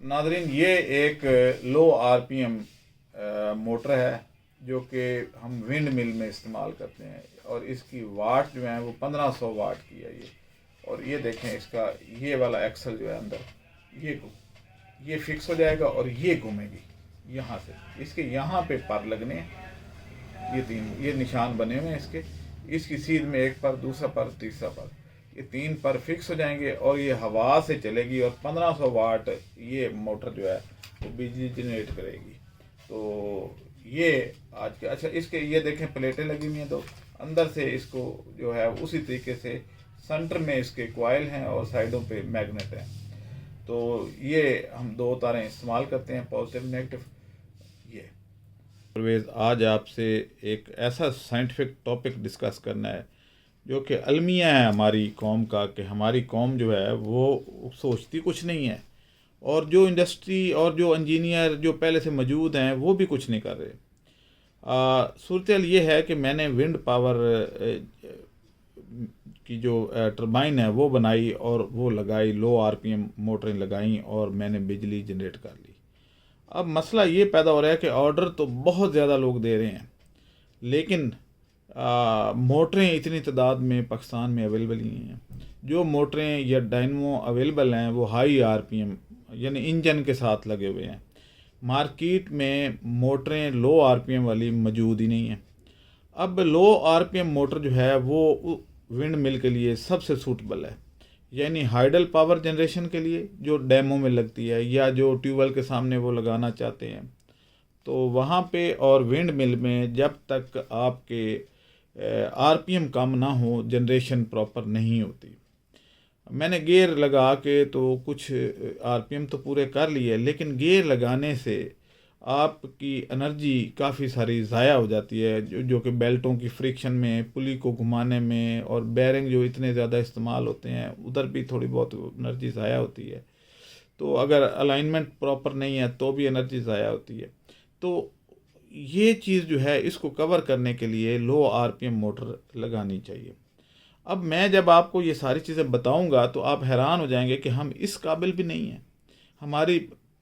नाज़रीन, ये एक लो आरपीएम मोटर है जो कि हम विंड मिल में इस्तेमाल करते हैं, और इसकी वाट जो है वो 1500 वाट की है ये। और ये देखें, इसका ये वाला एक्सल जो है अंदर ये फिक्स हो जाएगा और ये घूमेगी यहाँ से। इसके यहाँ पे पर लगने हैं, ये निशान बने हुए हैं इसकी सीध में एक पर, दूसरा पर, तीसरा पर, ये 3 पर फिक्स हो जाएंगे और ये हवा से चलेगी और 1500 वाट ये मोटर जो है वो बिजली जनरेट करेगी। तो ये आज के अच्छा, इसके ये देखें प्लेटें लगी हुई हैं, तो अंदर से इसको जो है उसी तरीके से सेंटर में इसके कॉइल हैं और साइडों पे मैग्नेट हैं। तो ये हम 2 तारें इस्तेमाल करते हैं, पॉजिटिव नेगेटिव। ये परवेज़, आज आपसे एक ऐसा साइंटिफिक टॉपिक डिस्कस करना है जो कि अलमिया है हमारी कौम का, कि हमारी कौम जो है वो सोचती कुछ नहीं है, और जो इंडस्ट्री और जो इंजीनियर जो पहले से मौजूद हैं वो भी कुछ नहीं कर रहे। सूरत ये है कि मैंने विंड पावर की जो टरबाइन है वो बनाई और वो लगाई, लो आरपीएम मोटरें लगाई और मैंने बिजली जनरेट कर ली। अब मसला ये पैदा हो रहा है कि ऑर्डर तो बहुत ज़्यादा लोग दे रहे हैं, लेकिन मोटरें इतनी तादाद में पाकिस्तान में अवेलेबल ही हैं। जो मोटरें या डायनमो अवेलेबल हैं वो हाई आरपीएम यानी इंजन के साथ लगे हुए हैं। मार्केट में मोटरें लो आरपीएम वाली मौजूद ही नहीं हैं। अब लो आरपीएम मोटर जो है वो विंड मिल के लिए सबसे सूटेबल है, यानी हाइडल पावर जनरेशन के लिए जो डैमों में लगती है या जो ट्यूबवेल के सामने वो लगाना चाहते हैं, तो वहाँ पे और विंड मिल में जब तक आपके आरपीएम कम ना हो जनरेशन प्रॉपर नहीं होती। मैंने गेयर लगा के तो कुछ आरपीएम तो पूरे कर लिए, लेकिन गेयर लगाने से आपकी एनर्जी काफ़ी सारी ज़ाया हो जाती है, जो कि बेल्टों की फ्रिक्शन में, पुली को घुमाने में, और बेरिंग जो इतने ज़्यादा इस्तेमाल होते हैं उधर भी थोड़ी बहुत एनर्जी ज़ाया होती है। तो अगर अलाइनमेंट प्रॉपर नहीं है तो भी एनर्जी ज़ाया होती है। तो ये चीज़ जो है इसको कवर करने के लिए लो आरपीएम मोटर लगानी चाहिए। अब मैं जब आपको ये सारी चीज़ें बताऊंगा तो आप हैरान हो जाएंगे कि हम इस काबिल भी नहीं हैं। हमारी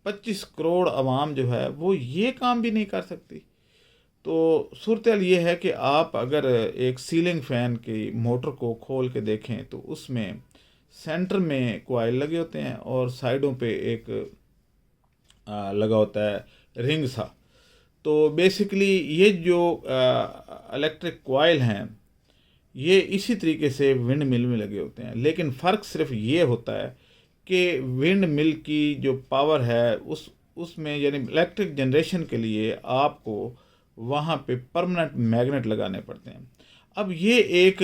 25 करोड़ आवाम जो है वो ये काम भी नहीं कर सकती। तो सूरत ये है कि आप अगर एक सीलिंग फ़ैन की मोटर को खोल के देखें तो उसमें सेंटर में कॉइल लगे होते हैं और साइडों पे एक लगा होता है रिंग सा। तो बेसिकली ये जो इलेक्ट्रिक कॉइल हैं ये इसी तरीके से विंड मिल में लगे होते हैं, लेकिन फ़र्क सिर्फ ये होता है कि विंड मिल की जो पावर है उसमें यानी इलेक्ट्रिक जनरेशन के लिए आपको वहाँ पे परमानेंट मैग्नेट लगाने पड़ते हैं। अब ये एक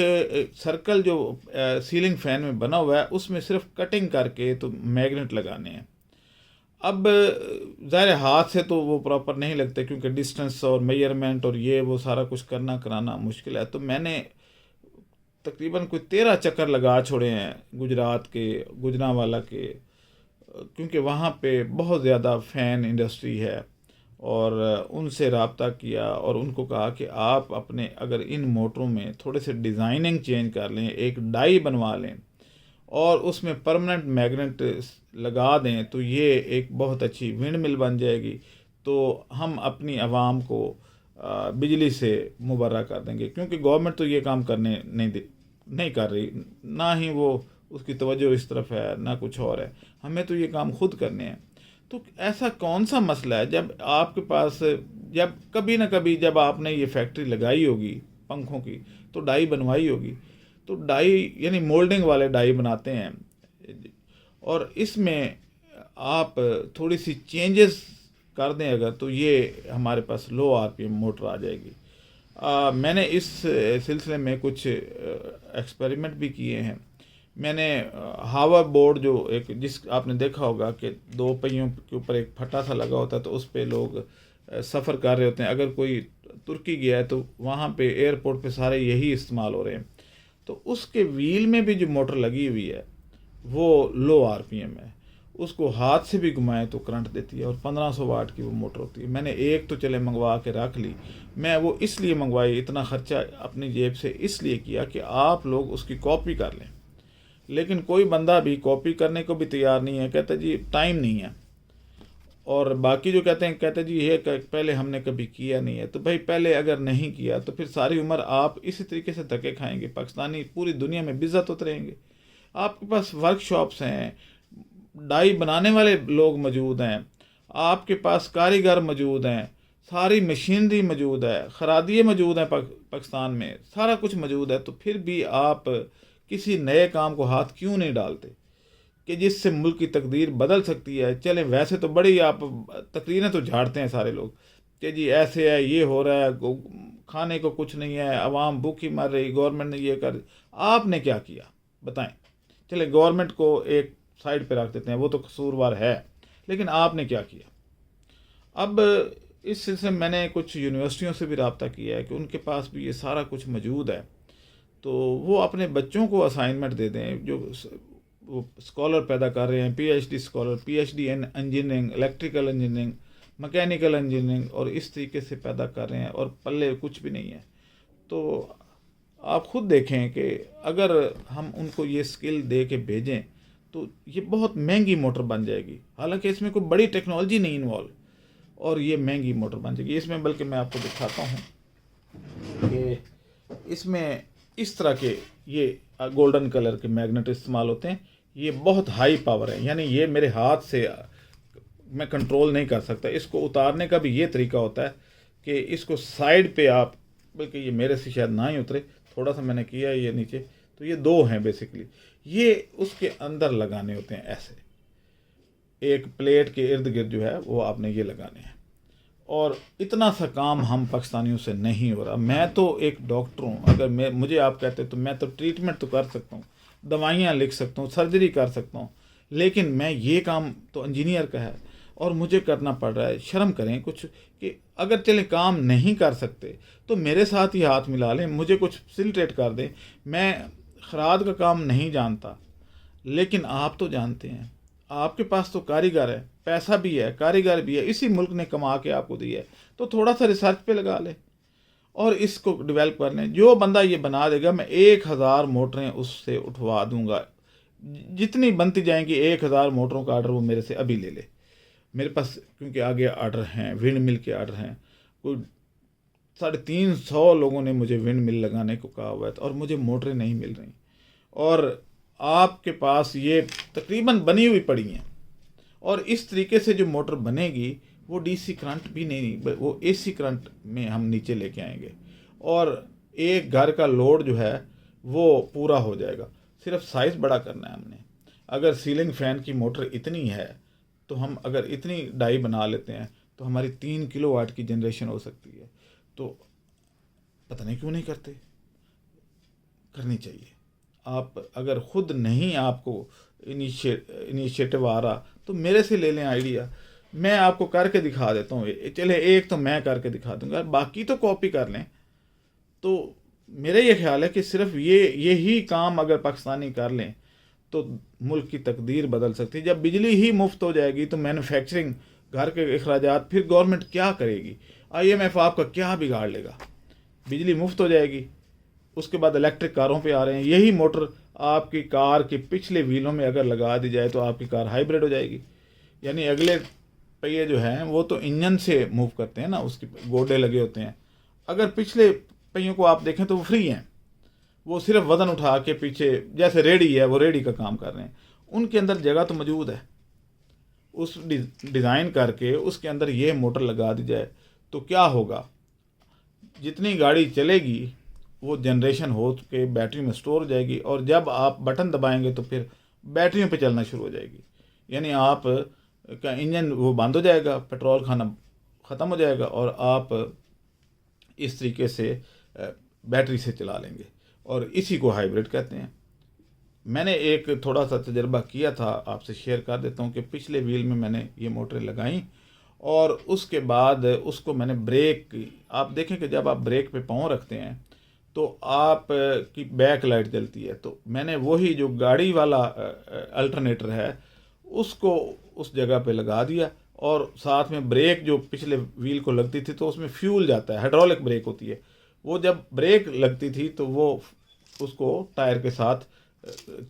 सर्कल जो सीलिंग फ़ैन में बना हुआ है उसमें सिर्फ कटिंग करके तो मैग्नेट लगाने हैं। अब ज़ाहिर हाथ से तो वो प्रॉपर नहीं लगते, क्योंकि डिस्टेंस और मेजरमेंट और ये वो सारा कुछ करना कराना मुश्किल है। तो मैंने तकरीबन कोई 13 चक्कर लगा छोड़े हैं गुजरात के गुजरांवाला के, क्योंकि वहाँ पे बहुत ज़्यादा फ़ैन इंडस्ट्री है, और उनसे रब्ता किया और उनको कहा कि आप अपने अगर इन मोटरों में थोड़े से डिज़ाइनिंग चेंज कर लें, एक डाई बनवा लें और उसमें परमानेंट मैग्नेट लगा दें, तो ये एक बहुत अच्छी विंड मिल बन जाएगी। तो हम अपनी आवाम को बिजली से मुबर्रा कर देंगे, क्योंकि गवर्नमेंट तो ये काम करने नहीं कर रही, ना ही वो उसकी तवज्जो इस तरफ है ना कुछ और है। हमें तो ये काम खुद करने हैं। तो ऐसा कौन सा मसला है जब आपके पास, जब कभी ना कभी जब आपने ये फैक्ट्री लगाई होगी पंखों की तो डाई बनवाई होगी, तो डाई यानी मोल्डिंग वाले डाई बनाते हैं, और इसमें आप थोड़ी सी चेंजेस कर दें अगर, तो ये हमारे पास लो आरपीएम मोटर आ जाएगी। मैंने इस सिलसिले में कुछ एक्सपेरिमेंट भी किए हैं। मैंने हावर बोर्ड जो एक, जिस आपने देखा होगा कि 2 पहियों के ऊपर एक फटा सा लगा होता है, तो उस पे लोग सफ़र कर रहे होते हैं। अगर कोई तुर्की गया है तो वहाँ पे एयरपोर्ट पे सारे यही इस्तेमाल हो रहे हैं। तो उसके व्हील में भी जो मोटर लगी हुई है वो लो आरपीएम है। उसको हाथ से भी घुमाएं तो करंट देती है, और 1500 वाट की वो मोटर होती है। मैंने एक तो चले मंगवा के रख ली। मैं वो इसलिए मंगवाई, इतना ख़र्चा अपनी जेब से इसलिए किया कि आप लोग उसकी कॉपी कर लें, लेकिन कोई बंदा भी कॉपी करने को भी तैयार नहीं है, कहता जी टाइम नहीं है। और बाकी जो कहते हैं जी ये पहले हमने कभी किया नहीं है। तो भाई पहले अगर नहीं किया तो फिर सारी उम्र आप इसी तरीके से धक्के खाएंगे। पाकिस्तानी पूरी दुनिया में बेइज्जत होते रहेंगे। आपके पास वर्कशॉप्स हैं, डाई बनाने वाले लोग मौजूद हैं, आपके पास कारीगर मौजूद हैं, सारी मशीनरी मौजूद है, खरादिए मौजूद हैं पाकिस्तान में, सारा कुछ मौजूद है। तो फिर भी आप किसी नए काम को हाथ क्यों नहीं डालते कि जिससे मुल्क की तकदीर बदल सकती है। चलें वैसे तो बड़ी आप तकरीरें तो झाड़ते हैं सारे लोग कि जी ऐसे है, ये हो रहा है, खाने को कुछ नहीं है, आवाम भूखी मर रही, गवर्नमेंट ने ये कर। आपने क्या किया बताएं। चले गवर्नमेंट को एक साइड पे रख देते हैं, वो तो कसूरवार है, लेकिन आपने क्या किया। अब इस सिलसिले में मैंने कुछ यूनिवर्सिटियों से भी रब्ता किया है कि उनके पास भी ये सारा कुछ मौजूद है, तो वो अपने बच्चों को असाइनमेंट दे दें। जो वो स्कॉलर पैदा कर रहे हैं, PhD scholar, PhD in engineering, electrical engineering, mechanical engineering, और इस तरीके से पैदा कर रहे हैं और पल्ले कुछ भी नहीं है। तो आप खुद देखें कि अगर हम उनको ये स्किल दे के भेजें तो ये बहुत महंगी मोटर बन जाएगी। हालांकि इसमें कोई बड़ी टेक्नोलॉजी नहीं इन्वॉल्व, और ये महंगी मोटर बन जाएगी। इसमें बल्कि मैं आपको दिखाता हूँ कि इसमें इस तरह के ये गोल्डन कलर के मैग्नेट इस्तेमाल होते हैं। ये बहुत हाई पावर है, यानी ये मेरे हाथ से मैं कंट्रोल नहीं कर सकता। इसको उतारने का भी ये तरीका होता है कि इसको साइड पे आप, बल्कि ये मेरे से शायद ना ही उतरे, थोड़ा सा मैंने किया ये नीचे, तो ये दो हैं बेसिकली। ये उसके अंदर लगाने होते हैं ऐसे, एक प्लेट के इर्द गिर्द जो है वो आपने ये लगाने हैं। और इतना सा काम हम पाकिस्तानियों से नहीं हो रहा। मैं तो एक डॉक्टर हूँ, अगर मुझे आप कहते तो मैं तो ट्रीटमेंट तो कर सकता हूँ, दवाइयाँ लिख सकता हूँ, सर्जरी कर सकता हूँ, लेकिन मैं ये काम तो इंजीनियर का है और मुझे करना पड़ रहा है। शर्म करें कुछ कि अगर चले काम नहीं कर सकते तो मेरे साथ ही हाथ मिला लें, मुझे कुछ फैसिलिटेट कर दें। मैं खराद का काम नहीं जानता, लेकिन आप तो जानते हैं। आपके पास तो कारीगर है, पैसा भी है, कारीगर भी है, इसी मुल्क ने कमा के आपको दिया है। तो थोड़ा सा रिसर्च पे लगा ले और इसको डेवलप कर लें। जो बंदा ये बना देगा, मैं 1000 मोटरें उससे उठवा दूंगा। जितनी बनती जाएंगी 1000 मोटरों का ऑर्डर वो मेरे से अभी ले ले। मेरे पास क्योंकि आगे ऑर्डर हैं, विंड मिल के ऑर्डर हैं। कोई 350 लोगों ने मुझे विंड मिल लगाने को कहा हुआ है और मुझे मोटरें नहीं मिल रही। और आपके पास ये तकरीबन बनी हुई पड़ी हैं, और इस तरीके से जो मोटर बनेगी वो डीसी करंट भी नहीं, वो एसी करंट में हम नीचे लेके आएंगे, और एक घर का लोड जो है वो पूरा हो जाएगा। सिर्फ साइज़ बड़ा करना है हमने। अगर सीलिंग फ़ैन की मोटर इतनी है तो हम अगर इतनी डाई बना लेते हैं तो हमारी 3 किलोवाट की जनरेशन हो सकती है। तो पता नहीं क्यों नहीं करते, करनी चाहिए। आप अगर खुद नहीं आपको इनिशिएटिव आ रहा तो मेरे से ले लें आइडिया, मैं आपको करके दिखा देता हूँ। चले एक तो मैं करके दिखा दूंगा, बाकी तो कॉपी कर लें। तो मेरा ये ख्याल है कि सिर्फ यही काम अगर पाकिस्तानी कर लें तो मुल्क की तकदीर बदल सकती है। जब बिजली ही मुफ्त हो जाएगी तो मैन्युफैक्चरिंग, घर के अखराजात, फिर गवर्नमेंट क्या करेगी? IMF आपका क्या बिगाड़ लेगा? बिजली मुफ्त हो जाएगी, उसके बाद इलेक्ट्रिक कारों पे आ रहे हैं। यही मोटर आपकी कार के पिछले व्हीलों में अगर लगा दी जाए तो आपकी कार हाइब्रिड हो जाएगी। यानी अगले पहिए जो हैं वो तो इंजन से मूव करते हैं ना, उसके गोडे लगे होते हैं। अगर पिछले पहियों को आप देखें तो वो फ्री हैं, वो सिर्फ वज़न उठा के पीछे, जैसे रेडी है वो रेडी का काम कर रहे हैं। उनके अंदर जगह तो मौजूद है, उस डिज़ाइन करके उसके अंदर ये मोटर लगा दी जाए तो क्या होगा? जितनी गाड़ी चलेगी वो जनरेशन हो के बैटरी में स्टोर हो जाएगी, और जब आप बटन दबाएंगे तो फिर बैटरियों पे चलना शुरू हो जाएगी। यानी आप का इंजन वो बंद हो जाएगा, पेट्रोल खाना ख़त्म हो जाएगा, और आप इस तरीके से बैटरी से चला लेंगे, और इसी को हाइब्रिड कहते हैं। मैंने एक थोड़ा सा तजर्बा किया था, आपसे शेयर कर देता हूँ कि पिछले व्हील में मैंने ये मोटरें लगाई और उसके बाद उसको मैंने ब्रेक, आप देखें कि जब आप ब्रेक पे पाँव रखते हैं तो आप की बैक लाइट जलती है। तो मैंने वही जो गाड़ी वाला अल्टरनेटर है उसको उस जगह पे लगा दिया, और साथ में ब्रेक जो पिछले व्हील को लगती थी तो उसमें फ्यूल जाता है, हाइड्रोलिक ब्रेक होती है, वो जब ब्रेक लगती थी तो वो उसको टायर के साथ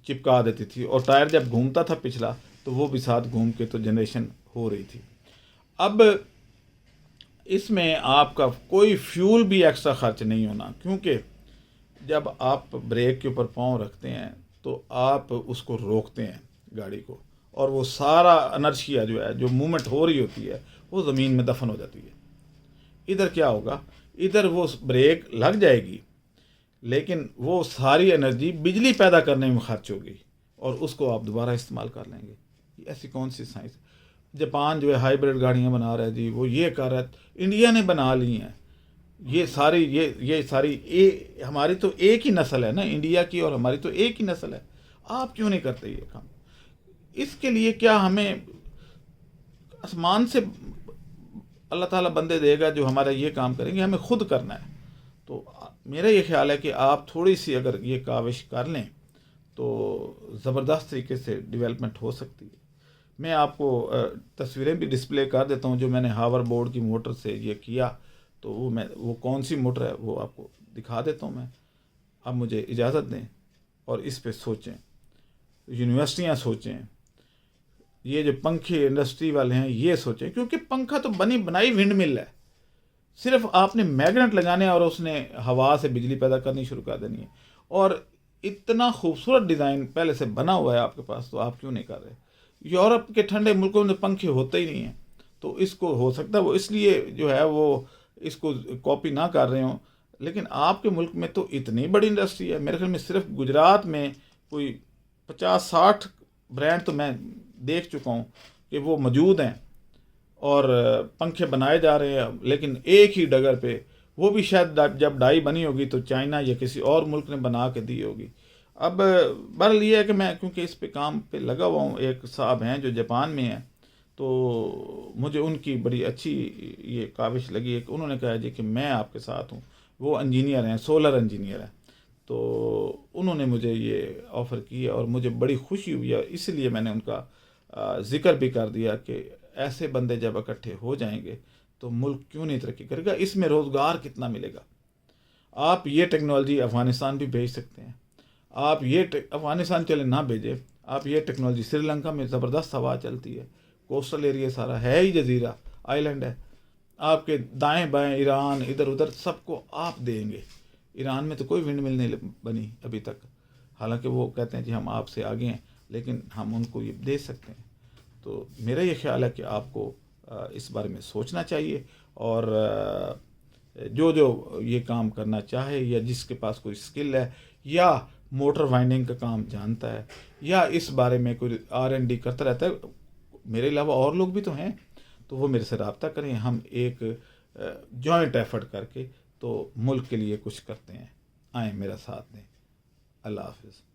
चिपका देती थी, और टायर जब घूमता था पिछला तो वो भी साथ घूम के तो जनरेशन हो रही थी। अब इसमें आपका कोई फ्यूल भी एक्स्ट्रा खर्च नहीं होना, क्योंकि जब आप ब्रेक के ऊपर पाँव रखते हैं तो आप उसको रोकते हैं गाड़ी को, और वो सारा इनर्शिया जो है, जो मूवमेंट हो रही होती है, वो ज़मीन में दफन हो जाती है। इधर क्या होगा, इधर वो ब्रेक लग जाएगी लेकिन वो सारी एनर्जी बिजली पैदा करने में खर्च होगी और उसको आप दोबारा इस्तेमाल कर लेंगे। ऐसी कौन सी साइंस। जापान जो है हाइब्रिड गाड़ियाँ बना रहा है जी, वो ये कर रहा है, इंडिया ने बना ली हैं ये सारी, ये सारी हमारी तो एक ही नस्ल है ना इंडिया की, और हमारी तो एक ही नस्ल है। आप क्यों नहीं करते ये काम? इसके लिए क्या हमें आसमान से अल्लाह ताला बंदे देगा जो हमारा ये काम करेंगे? हमें खुद करना है। तो मेरा ये ख्याल है कि आप थोड़ी सी अगर ये काविश कर लें तो ज़बरदस्त तरीके से डेवलपमेंट हो सकती है। मैं आपको तस्वीरें भी डिस्प्ले कर देता हूँ जो मैंने हावर बोर्ड की मोटर से ये किया, तो वो कौन सी मोटर है वो आपको दिखा देता हूँ मैं। अब मुझे इजाज़त दें और इस पे सोचें, यूनिवर्सिटियाँ सोचें, ये जो पंखे इंडस्ट्री वाले हैं ये सोचें, क्योंकि पंखा तो बनी बनाई विंड मिल है, सिर्फ आपने मैग्नेट लगाने और उसने हवा से बिजली पैदा करनी शुरू कर देनी है। और इतना खूबसूरत डिज़ाइन पहले से बना हुआ है आपके पास, तो आप क्यों नहीं कर रहे? यूरोप के ठंडे मुल्कों में पंखे होते ही नहीं हैं, तो इसको हो सकता है वो इसलिए जो है वो इसको कॉपी ना कर रहे हों। लेकिन आपके मुल्क में तो इतनी बड़ी इंडस्ट्री है, मेरे ख्याल में सिर्फ गुजरात में कोई 50-60 ब्रांड तो मैं देख चुका हूँ कि वो मौजूद हैं और पंखे बनाए जा रहे हैं, लेकिन एक ही डगर पे, वो भी शायद जब डाई बनी होगी तो चाइना या किसी और मुल्क ने बना के दी होगी। अब बहरहाल ये है कि मैं क्योंकि इस पे काम पे लगा हुआ हूँ, एक साहब हैं जो जापान में हैं, तो मुझे उनकी बड़ी अच्छी ये काविश लगी है कि उन्होंने कहा जी कि मैं आपके साथ हूँ। वो इंजीनियर हैं, सोलर इंजीनियर हैं, तो उन्होंने मुझे ये ऑफ़र की है और मुझे बड़ी खुशी हुई है, इसलिए मैंने उनका ज़िक्र भी कर दिया कि ऐसे बंदे जब इकट्ठे हो जाएंगे तो मुल्क क्यों नहीं तरक्की करेगा। इसमें रोज़गार कितना मिलेगा। आप ये टेक्नोलॉजी अफ़गानिस्तान भी भेज सकते हैं, आप ये अफ़गानिस्तान चले ना भेजें, आप ये टेक्नोलॉजी श्रीलंका में ज़बरदस्त हवा चलती है, कोस्टल एरिया सारा है ही जजीरा आइलैंड है, आपके दाएं बाएं ईरान इधर उधर सबको आप देंगे। ईरान में तो कोई विंड मिल नहीं बनी अभी तक, हालांकि वो कहते हैं जी हम आपसे आगे हैं, लेकिन हम उनको ये दे सकते हैं। तो मेरा ये ख्याल है कि आपको इस बारे में सोचना चाहिए, और जो जो ये काम करना चाहे या जिसके पास कोई स्किल है या मोटर वाइंडिंग का काम जानता है या इस बारे में कोई R&D करता रहता है, मेरे अलावा और लोग भी तो हैं, तो वो मेरे से रब्ता करें। हम एक जॉइंट एफर्ट करके तो मुल्क के लिए कुछ करते हैं। आएँ मेरा साथ दें। अल्लाह हाफ़िज़।